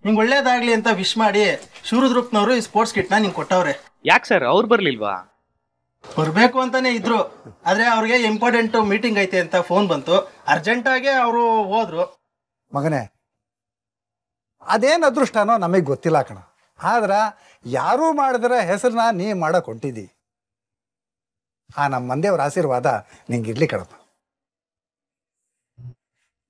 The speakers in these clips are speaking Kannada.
ನಿಂಗೆ ಒಳ್ಳೇದಾಗ್ಲಿ ಅಂತ ವಿಶ್ ಮಾಡಿ ಶಿವರುದ್ರಪ್ಪನವರು ಈ ಸ್ಪೋರ್ಟ್ಸ್ ಕಿಟ್ನ ನಿಂಗೆ ಕೊಟ್ಟವ್ರೆ. ಯಾಕೆ ಸರ್ ಅವ್ರು ಬರ್ಲಿಲ್ವಾ? ಬರ್ಬೇಕು ಅಂತಾನೆ ಇದ್ರು, ಆದ್ರೆ ಅವ್ರಿಗೆ ಇಂಪಾರ್ಟೆಂಟ್ ಮೀಟಿಂಗ್ ಐತೆ ಅಂತ ಫೋನ್ ಬಂತು, ಅರ್ಜೆಂಟಾಗಿ ಅವರು ಹೋದ್ರು. ಮಗನೇ, ಅದೇನು ಅದೃಷ್ಟನೋ ನಮಗೆ ಗೊತ್ತಿಲ್ಲ ಕಣ. ಆದ್ರೆ ಯಾರೂ ಮಾಡಿದ್ರೆ ಹೆಸರನ್ನ ನೀ ಮಾಡಕ್ಕೆ ಹೊಂಟಿದ್ದಿ. ನಮ್ಮ ಮಂದಿಯವ್ರ ಆಶೀರ್ವಾದ ನಿಂಗಿರ್ಲಿ ಕಣಪ್ಪ.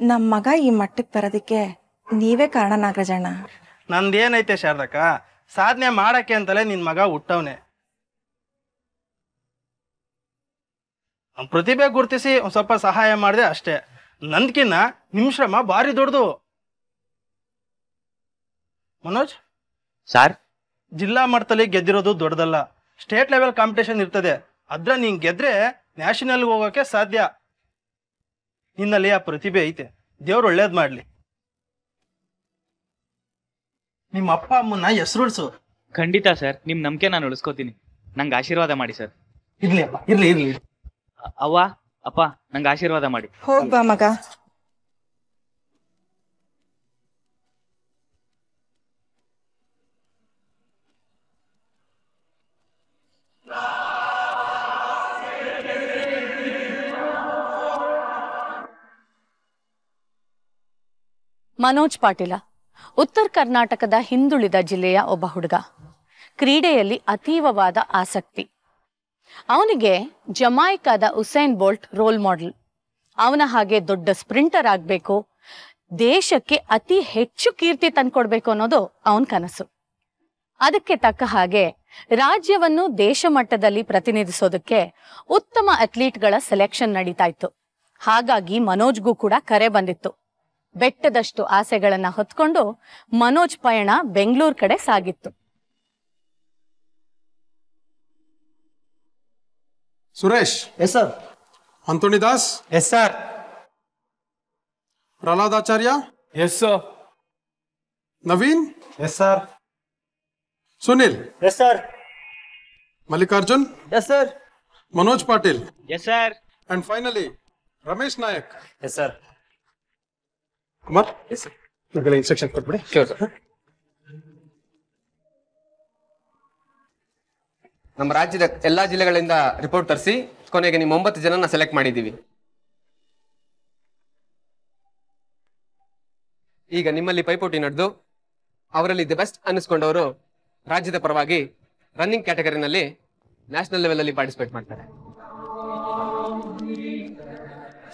ನಮ್ಮ ಮಗ ಈ ಮಟ್ಟಕ್ಕೆ ಬರೋದಕ್ಕೆ ನೀವೇ ಕಾರಣ ನಾಗರಾಜಣ್ಣ. ನಂದೇನೈತೆ ಶಾರದಕ್ಕ, ಸಾಧನೆ ಮಾಡಕ್ಕೆ ಅಂತಲೇ ನಿನ್ ಮಗ ಹುಟ್ಟವನೆ. ಪ್ರತಿಭೆ ಗುರುತಿಸಿ ಒಂದ್ ಸ್ವಲ್ಪ ಸಹಾಯ ಮಾಡಿದೆ ಅಷ್ಟೇ. ನಂದ್ಕಿನ್ನ ನಿಮ್ ಶ್ರಮ ಭಾರಿ ದೊಡ್ಡದು. ಮನೋಜ್ ಸರ್, ಜಿಲ್ಲಾ ಮಟ್ಟದಲ್ಲಿ ಗೆದ್ದಿರೋದು ದೊಡ್ಡದಲ್ಲ, ಸ್ಟೇಟ್ ಲೆವೆಲ್ ಕಾಂಪಿಟೇಷನ್ ಇರ್ತದೆ. ಅದ್ರ ನೀನ್ ಗೆದ್ರೆ ನ್ಯಾಷನಲ್ ಹೋಗೋಕೆ ಸಾಧ್ಯ. ನಿನ್ನಲ್ಲಿ ಆ ಪ್ರತಿಭೆ ಐತೆ, ದೇವ್ರು ಒಳ್ಳೇದ್ ಮಾಡ್ಲಿ. ನಿಮ್ಮ ಅಪ್ಪ ಅಮ್ಮನ ಹೆಸರುಳ್ಸು. ಖಂಡಿತ ಸರ್, ನಿಮ್ ನಂಬಿಕೆ ನಾನು ಉಳಿಸ್ಕೋತೀನಿ. ನಂಗೆ ಆಶೀರ್ವಾದ ಮಾಡಿ ಸರ್. ಇರ್ಲಿ ಅಪ್ಪ, ಇರ್ಲಿ ಇರ್ಲಿ. ಅವ್ವ ಅಪ್ಪ, ನಂಗೆ ಆಶೀರ್ವಾದ ಮಾಡಿ. ಹೋಗ್ಬಾ ಮಗ. ಮನೋಜ್ ಪಾಟೀಲ ಉತ್ತರ ಕರ್ನಾಟಕದ ಹಿಂದುಳಿದ ಜಿಲ್ಲೆಯ ಒಬ್ಬ ಹುಡುಗ. ಕ್ರೀಡೆಯಲ್ಲಿ ಅತೀವವಾದ ಆಸಕ್ತಿ. ಅವನಿಗೆ ಜಮೈಕಾದ ಉಸೇನ್ ಬೋಲ್ಟ್ ರೋಲ್ ಮಾಡೆಲ್. ಅವನ ಹಾಗೆ ದೊಡ್ಡ ಸ್ಪ್ರಿಂಟರ್ ಆಗಬೇಕು, ದೇಶಕ್ಕೆ ಅತಿ ಹೆಚ್ಚು ಕೀರ್ತಿ ತಂದ್ಕೊಡ್ಬೇಕು ಅನ್ನೋದು ಅವನ ಕನಸು. ಅದಕ್ಕೆ ತಕ್ಕ ಹಾಗೆ ರಾಜ್ಯವನ್ನು ದೇಶ ಮಟ್ಟದಲ್ಲಿ ಪ್ರತಿನಿಧಿಸೋದಕ್ಕೆ ಉತ್ತಮ ಅಥ್ಲೀಟ್ಗಳ ಸೆಲೆಕ್ಷನ್ ನಡೀತಾ ಇತ್ತು. ಹಾಗಾಗಿ ಮನೋಜ್ಗೂ ಕೂಡ ಕರೆ ಬಂದಿತ್ತು. ಬೆಟ್ಟದಷ್ಟು ಆಸೆಗಳನ್ನ ಹೊತ್ಕೊಂಡು ಮನೋಜ್ ಪಯಣ ಬೆಂಗಳೂರು ಕಡೆ ಸಾಗಿತ್ತು. Suresh. Yes sir. Antony Das. Yes sir. Prahladacharya. Yes sir. Naveen. Yes sir. Sunil. Yes sir. Mallikarjun. Yes sir. Manoj Patil. Yes sir. And finally Ramesh Nayak. Yes sir. Kumar. Yes sir. Instruction ಕೊಟ್ಬಿಡಿ. Sure sir. ನಮ್ಮ ರಾಜ್ಯದ ಎಲ್ಲಾ ಜಿಲ್ಲೆಗಳಿಂದ ರಿಪೋರ್ಟ್ ತರಿಸಿ ಕೊನೆಗೆ ನಿಮ್ಮ 9 ಜನನ ಸೆಲೆಕ್ಟ್ ಮಾಡಿದ್ದೀವಿ. ಈಗ ನಿಮ್ಮಲ್ಲಿ ಪೈಪೋಟಿ ನಡೆದು ಅವರಲ್ಲಿ ದಿ ಬೆಸ್ಟ್ ಅನ್ನಿಸ್ಕೊಂಡವರು ರಾಜ್ಯದ ಪರವಾಗಿ ರನ್ನಿಂಗ್ ಕ್ಯಾಟಗರಿನಲ್ಲಿ ನ್ಯಾಷನಲ್ ಲೆವೆಲ್ ಅಲ್ಲಿ ಪಾರ್ಟಿಸಿಪೇಟ್ ಮಾಡ್ತಾರೆ.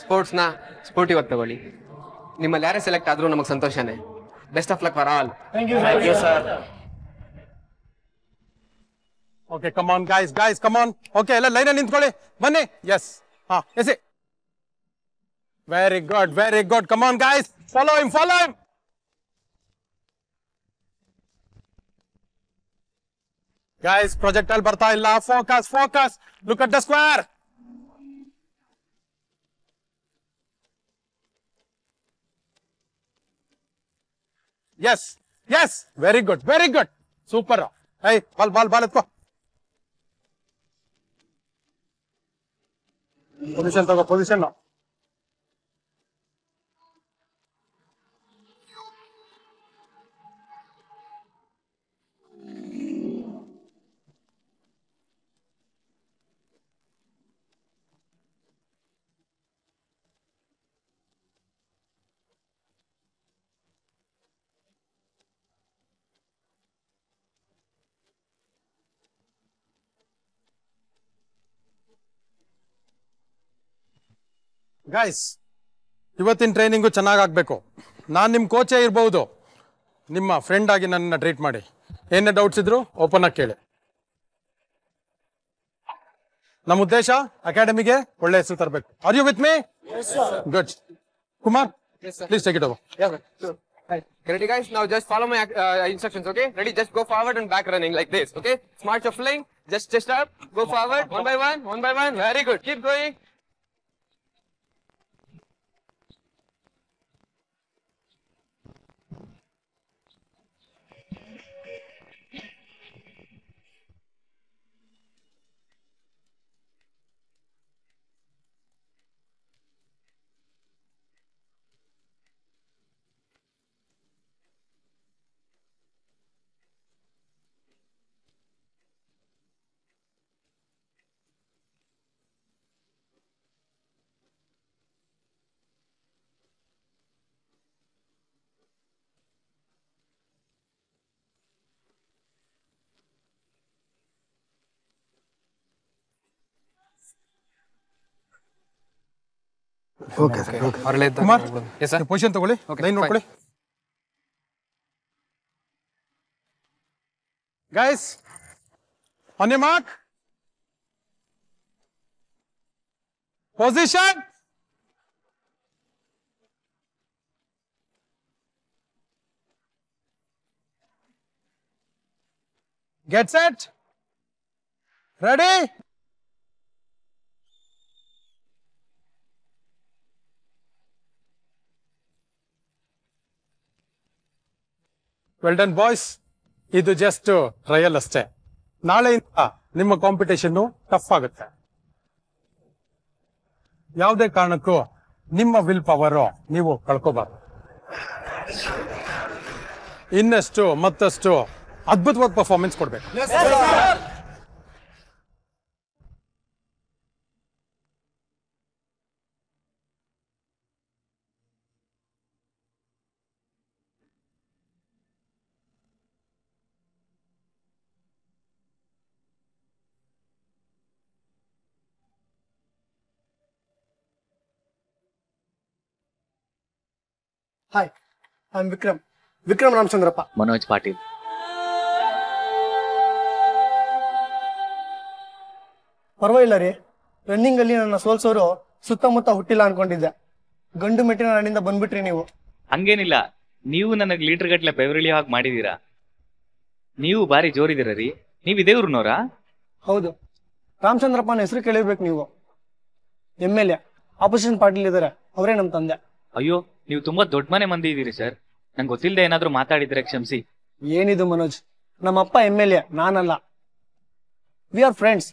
ಸ್ಪೋರ್ಟ್ಸ್ನ ಸ್ಪೋರ್ಟಿವ್ ಆಗಿ ತಗೊಳ್ಳಿ. ನಿಮ್ಮಲ್ಲಿ ಯಾರೇ ಸೆಲೆಕ್ಟ್ ಆದ್ರೂ ನಮಗೆ ಸಂತೋಷನೇ. Best of luck for all. Thank you sir. Okay, come on, guys, come on. Okay, ಎಲ್ಲ ಲೈನ್ ಅಲ್ಲಿ ನಿಂತ್ಕೊಳ್ಳಿ, ಬನ್ನಿ. Yes. Yes. Very good. Come on, guys. Follow him. Guys, project ಅಲ್ಲಿ ಬರ್ತಾ ಇಲ್ಲ. Focus. Look at the square. Yes. Very good. Super. Hey, ball ಎತ್ಕೋ. ಪೊಸಿಷನ್ ತಗೋ, ಪೊಸಿಷನ್. ಗೈಸ್, ಇವತ್ತಿನ ಟ್ರೈನಿಂಗು ಚೆನ್ನಾಗಾಗಬೇಕು. ನಾನು ನಿಮ್ಮ ಕೋಚೇ ಇರ್ಬೋದು, ನಿಮ್ಮ ಫ್ರೆಂಡ್ ಆಗಿ ನನ್ನ ಟ್ರೀಟ್ ಮಾಡಿ. ಏನೇ ಡೌಟ್ಸ್ ಇದ್ರು ಓಪನ್ ಆಗಿ ಕೇಳಿ. ನಮ್ಮ ಉದ್ದೇಶ ಅಕಾಡೆಮಿಗೆ ಒಳ್ಳೆ ಹೆಸರು ತರಬೇಕು. Are you with me? Good. Kumar, please take it over. Ready guys, now just follow my instructions, okay? Ready, just go forward and back running like this, okay? Smart shuffling, just chest up, go forward, one by one, very good. Keep going. Okay sir okay. ಹೊರಳೆ ಕುಮಾರ್ ಎಸ್ ಸರ್ ಪೊಸಿಷನ್ ತಗೊಳ್ಳಿ, ಲೈನ್ ನೋಡ್ಕೊಳ್ಳಿ. Guys on your mark, position. Get set. Ready? Well done, boys. ಇದು ಜಸ್ಟ್ ಟ್ರಯಲ್ ಅಷ್ಟೇ. ನಾಳೆಯಿಂದ ನಿಮ್ಮ ಕಾಂಪಿಟೇಷನ್ ಟಫ್ ಆಗುತ್ತೆ. ಯಾವುದೇ ಕಾರಣಕ್ಕೂ ನಿಮ್ಮ ವಿಲ್ ಪವರ್ ನೀವು ಕಳ್ಕೋಬಾರ್ದು. ಇನ್ನಷ್ಟು ಮತ್ತಷ್ಟು ಅದ್ಭುತವಾದ ಪರ್ಫಾರ್ಮೆನ್ಸ್ ಕೊಡ್ಬೇಕು. Hi, I am Vikram Ramachandrappa. Manoj Patil. ಪರವಾಗಿಲ್ಲ ರೀ, ರನ್ನಿಂಗ್ ಅಲ್ಲಿ ನನ್ನ ಸೋಲ್ಸೋರು ಸುತ್ತಮುತ್ತ ಹುಟ್ಟಿಲ್ಲ ಅನ್ಕೊಂಡಿದ್ದೆ. ಗಂಡು ಮೆಟ್ಟಿನ ನಾಡಿಂದ ಬಂದ್ಬಿಟ್ರಿ ನೀವು. ಹಂಗೇನಿಲ್ಲ, ನೀವು ನನಗೆ ಲೀಟರ್ ಗಟ್ಲೆ ಬೆವರಿಳಿಯೋ ಹಾಗೆ ಮಾಡಿದೀರಾ. ನೀವು ಬಾರಿ ಜೋರಿದ್ದೀರ ರೀ. ನೀವು ಇದೇ ಊರ್ನೋರಾ? ಹೌದು, ರಾಮಚಂದ್ರಪ್ಪನ ಹೆಸರು ಕೇಳಿರ್ಬೇಕು ನೀವು. MLA ಆಪೋಸಿಷನ್ ಪಾರ್ಟಿಲಿ ಇದಾರೆ, ಅವರೇ ನಮ್ಮ ತಂದೆ. ಅಯ್ಯೋ, ನೀವು ತುಂಬಾ ದೊಡ್ಡ ಮನೆ ಮಂದಿ ಇದ್ದೀರಿ ಸರ್. ನಂಗೆ ಗೊತ್ತಿಲ್ಲದೆ ಏನಾದ್ರೂ ಮಾತಾಡಿದ್ರೆ ಕ್ಷಮಿಸಿ. ಏನಿದು ಮನೋಜ್, ನಮ್ಮಪ್ಪ MLA, ನಾನಲ್ಲ. V are friends.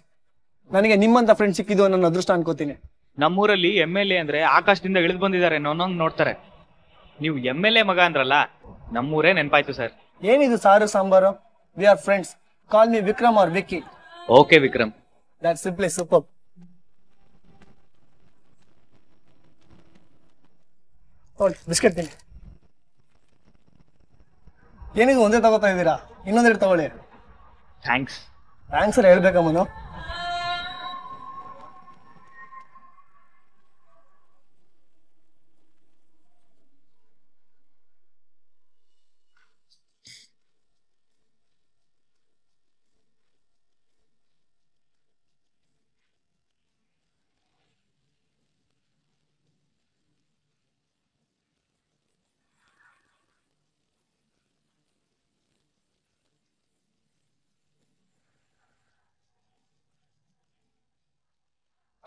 ನನಗೆ ನಿಮ್ಮಂತ ಫ್ರೆಂಡ್ ಸಿಕ್ಕಿದ್ದು ನನ್ನ ಅದೃಷ್ಟ ಅನ್ಕೋತೀನಿ. ನಮ್ಮೂರಲ್ಲಿ MLA ಅಂದ್ರೆ ಆಕಾಶದಿಂದ ಇಳಿದು ಬಂದಿದ್ದಾರೆ ನನ್ನಂಗ್ ನೋಡ್ತಾರೆ. ನೀವು MLA ಮಗ ಅಂದ್ರಲ್ಲ, ನಮ್ಮೂರೇ ನೆನಪಾಯ್ತು ಸರ್. ಏನಿದು ಸಾರು sambar? We are friends. Call me Vikram or Vicky. Okay Vikram. That simply super. Biscuit ತಿನ್ನಿ. ಏನಿದು ಒಂದೇ ತಗೋತಾ ಇದ್ದೀರಾ? ಇನ್ನೊಂದೆರಡು ತಗೊಳ್ಳಿ. ಥ್ಯಾಂಕ್ಸ್. ಥ್ಯಾಂಕ್ಸ್ ಹೇಳ್ಬೇಕಾ Manu?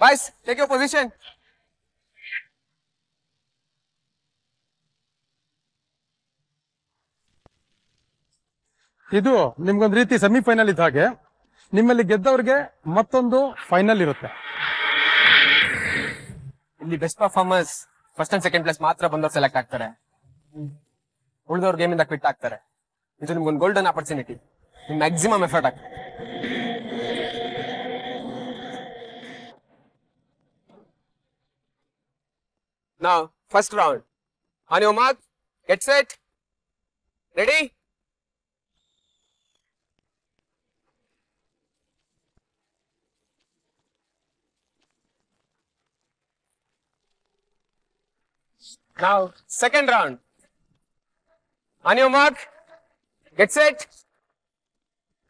Guys, take your position. ಇದು ನಿಮ್ಗೊಂದು ರೀತಿ ಸೆಮಿಫೈನಲ್ ಇದ್ದ ಹಾಗೆ. ನಿಮ್ಮಲ್ಲಿ ಗೆದ್ದವ್ರಿಗೆ ಮತ್ತೊಂದು ಫೈನಲ್ ಇರುತ್ತೆ. ಇಲ್ಲಿ best performers first and second place ಮಾತ್ರ ಬಂದವ್ರು ಸೆಲೆಕ್ಟ್ ಆಗ್ತಾರೆ. ಉಳಿದವ್ರು ಗೇಮ್ ಇಂದ ಕ್ವಿಟ್ ಆಗ್ತಾರೆ. ಇದು ನಿಮ್ಗೊಂದು ಗೋಲ್ಡನ್ ಆಪರ್ಚುನಿಟಿ. ನಿಮ್ ಮ್ಯಾಕ್ಸಿಮಮ್ ಎಫರ್ಟ್ ಆಗ್ತದೆ. Now, first round. On your mark, get set. Ready? Now, second round. On your mark, get set.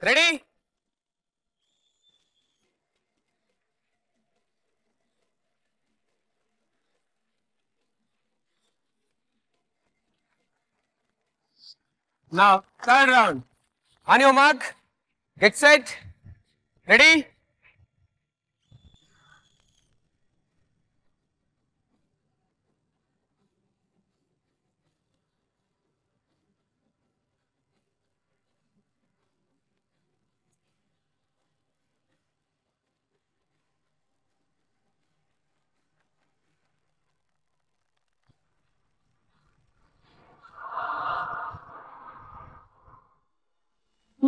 Ready? Now, third round. On your mark, get set. Ready?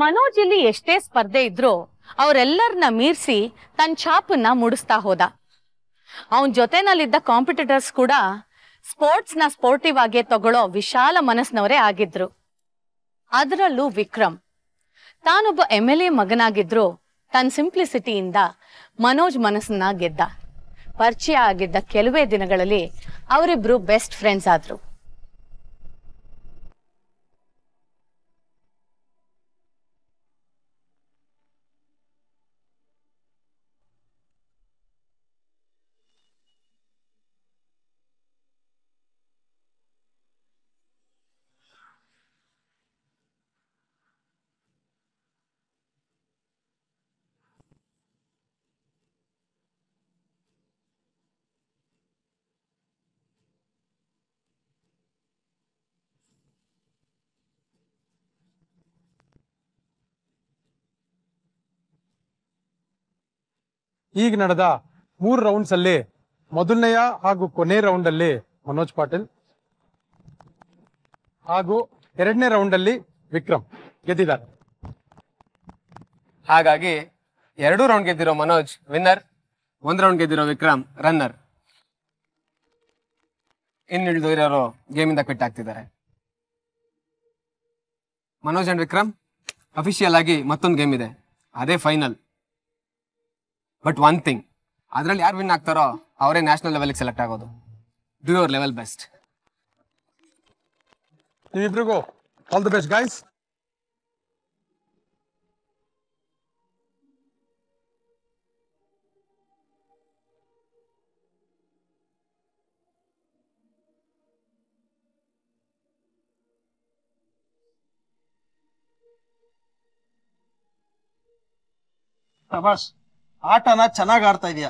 Manoj ಇಲ್ಲಿ ಎಷ್ಟೇ ಸ್ಪರ್ಧೆ ಇದ್ರೂ ಅವರೆಲ್ಲರನ್ನ ಮೀರಿಸಿ ತನ್ನ ಛಾಪನ್ನ ಮೂಡಿಸ್ತಾ ಹೋದ. ಅವನ ಜೊತೆನಲ್ಲಿದ್ದ ಕಾಂಪಿಟೇಟರ್ಸ್ ಕೂಡ ಸ್ಪೋರ್ಟ್ಸ್ನ ಸ್ಪೋರ್ಟಿವ್ ಆಗಿ ತಗೊಳ್ಳೋ ವಿಶಾಲ ಮನಸ್ಸಿನವರೇ ಆಗಿದ್ರು. ಅದರಲ್ಲೂ ವಿಕ್ರಮ್ ತಾನೊಬ್ಬ MLA ಮಗನಾಗಿದ್ರು ತನ್ನ ಸಿಂಪ್ಲಿಸಿಟಿಯಿಂದ ಮನೋಜ್ ಮನಸ್ಸನ್ನ ಗೆದ್ದ. ಪರಿಚಯ ಆಗಿದ್ದ ಕೆಲವೇ ದಿನಗಳಲ್ಲಿ ಅವರಿಬ್ರು ಬೆಸ್ಟ್ ಫ್ರೆಂಡ್ಸ್ ಆದ್ರು. ಈಗ ನಡೆದ 3 ರೌಂಡ್ಸ್ ಅಲ್ಲಿ ಮೊದಲನೆಯ ಹಾಗೂ ಕೊನೆ ರೌಂಡ್ ಅಲ್ಲಿ ಮನೋಜ್ ಪಾಟೀಲ್ ಹಾಗೂ 2ನೇ ರೌಂಡ್ ಅಲ್ಲಿ ವಿಕ್ರಮ್ ಗೆದ್ದಿದ್ದಾರೆ. ಹಾಗಾಗಿ 2 ರೌಂಡ್ ಗೆದ್ದಿರೋ ಮನೋಜ್ ವಿನ್ನರ್, 1 ರೌಂಡ್ ಗೆದ್ದಿರೋ ವಿಕ್ರಮ್ ರನ್ನರ್. ಇನ್ನುಳಿದು ಇರೋರು ಗೇಮಿಂದ ಕ್ವಿಟ್ ಆಗ್ತಿದ್ದಾರೆ. ಮನೋಜ್ ಅಂಡ್ ವಿಕ್ರಮ್ ಅಫಿಷಿಯಲ್ ಆಗಿ ಮತ್ತೊಂದು ಗೇಮ್ ಇದೆ, ಅದೇ ಫೈನಲ್. ಬಟ್ ಒನ್ ಥಿಂಗ್, ಅದ್ರಲ್ಲಿ ಯಾರು ವಿನ್ ಆಗ್ತಾರೋ ಅವರೇ ನ್ಯಾಷನಲ್ ಲೆವೆಲ್ಗೆ ಸೆಲೆಕ್ಟ್ ಆಗೋದು. Do your level best. ನೀವಿಬ್ರಿಗೂ all the best guys. Prabhas, ಆಟನ ಚೆನ್ನಾಗಿ ಆಡ್ತಾ ಇದೀಯ.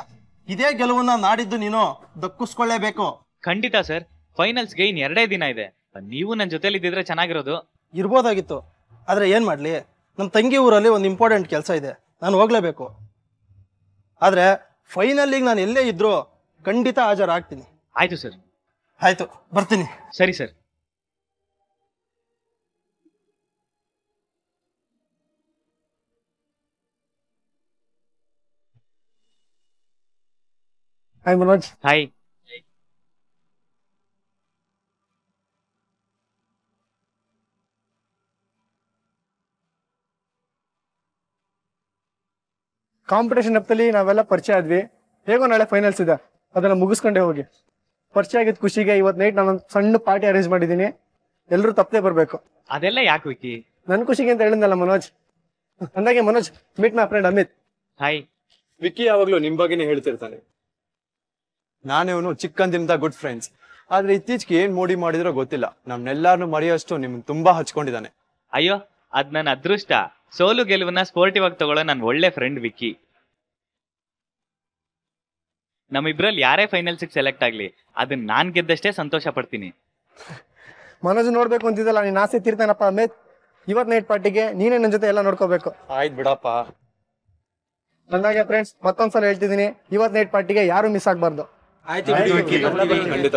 ಇದೇ ಗೆಲುವನ್ನ ನಾಡಿದ್ದು ನೀನು ದಕ್ಕಿಸ್ಕೊಳ್ಳೇಬೇಕು. ಖಂಡಿತ ಸರ್, ಫೈನಲ್ಸ್ಗೆ ಇನ್ 2 ದಿನ ಇದೆ. ನೀವು ನನ್ನ ಜೊತೆಲಿ ಇದ್ದಿದ್ರೆ ಚೆನ್ನಾಗಿರೋದು. ಇರ್ಬೋದಾಗಿತ್ತು, ಆದ್ರೆ ಏನ್ ಮಾಡ್ಲಿ, ನಮ್ಮ ತಂಗಿ ಊರಲ್ಲಿ ಒಂದು ಇಂಪಾರ್ಟೆಂಟ್ ಕೆಲಸ ಇದೆ, ನಾನು ಹೋಗ್ಲೇಬೇಕು. ಆದ್ರೆ ಫೈನಲ್ಲಿಗೆ ನಾನು ಎಲ್ಲೇ ಇದ್ರೂ ಖಂಡಿತ ಹಾಜರಾಗ್ತೀನಿ. ಆಯ್ತು ಸರ್. ಆಯ್ತು, ಬರ್ತೀನಿ. ಸರಿ sir. Hi Manoj. Hi. Competition ಹಬ್ಬದಲ್ಲಿ ನಾವೆಲ್ಲ ಪರಿಚಯ ಆದ್ವಿ. ಹೇಗೋ ನಾಳೆ ಫೈನಲ್ಸ್ ಇದೆ, ಅದನ್ನ ಮುಗಿಸ್ಕೊಂಡೆ ಹೋಗಿ. ಪರಿಚಯ ಆಗಿದ್ ಖುಷಿಗೆ ಇವತ್ತು ನೈಟ್ ನಾನೊಂದು ಸಣ್ಣ ಪಾರ್ಟಿ ಅರೇಂಜ್ ಮಾಡಿದ್ದೀನಿ, ಎಲ್ಲರೂ ತಪ್ಪದೆ ಬರ್ಬೇಕು. ಅದೆಲ್ಲ ಯಾಕೆ ವಿಕ್ಕಿ? ನನ್ ಖುಷಿಗೆ ಅಂತ ಹೇಳಿದ್ನಲ್ಲ ಮನೋಜ್. ಅಂದಾಗೆ Manoj, meet my friend Amit. Hi. Vicky ಯಾವಾಗ್ಲೂ ನಿಮ್ ಬಗ್ಗೆನೇ ಹೇಳ್ತಿರ್ತಾನೆ. ನಾನಿವನು ಚಿಕ್ಕಂದಿನಿಂದ ಗುಡ್ ಫ್ರೆಂಡ್ಸ್. ಆದ್ರೆ ಇತ್ತೀಚೆಗೆ ಏನ್ ಮೋಡಿ ಮಾಡಿದ್ರೋ ಗೊತ್ತಿಲ್ಲ, ನಮ್ನೆಲ್ಲಾರನು ಮರೆಯೋಷ್ಟು ನಿಮ್ಗೆ ತುಂಬಾ ಹಚ್ಕೊಂಡಿದ್ದಾನೆ. ಅಯ್ಯೋ, ಅದ್ ನನ್ನ ಅದೃಷ್ಟ. ಸೋಲು ಗೆಲುವನ್ನ ಸ್ಪೋರ್ಟಿವ್ ಆಗಿ ತಗೊಳ್ಳೋ ನನ್ನ ಒಳ್ಳೆ ಫ್ರೆಂಡ್ ವಿಕ್ಕಿ. ನಮ್ಮಿಬ್ರಲ್ಲಿ ಯಾರೇ ಫೈನಲ್ಸ್ಗೆ ಸೆಲೆಕ್ಟ್ ಆಗ್ಲಿ, ಅದನ್ನ ನಾನ್ ಗೆದ್ದಷ್ಟೇ ಸಂತೋಷ ಪಡ್ತೀನಿ. ಮನೋಜ್ ನೋಡ್ಬೇಕು ಅಂತಿದ್ದಲ್ಲ, ನೀನ್ ಆಸೆ ತೀರ್ತಾನಪ್ಪ ಅಮಿತ್. ಇವತ್ ನೈಟ್ ಪಾರ್ಟಿಗೆ ನೀನೇ ನನ್ನ ಜೊತೆ ಎಲ್ಲ ನೋಡ್ಕೋಬೇಕು. ಆಯ್ತು ಬಿಡಪ್ಪ. ಅಂದಾಗೆ ಫ್ರೆಂಡ್ಸ್, ಮತ್ತೊಂದ್ಸಲ ಹೇಳ್ತಿದ್ದೀನಿ, ಇವತ್ ನೈಟ್ ಪಾರ್ಟಿಗೆ ಯಾರು ಮಿಸ್ ಆಗ್ಬಾರ್ದು. ಖಂಡಿತ.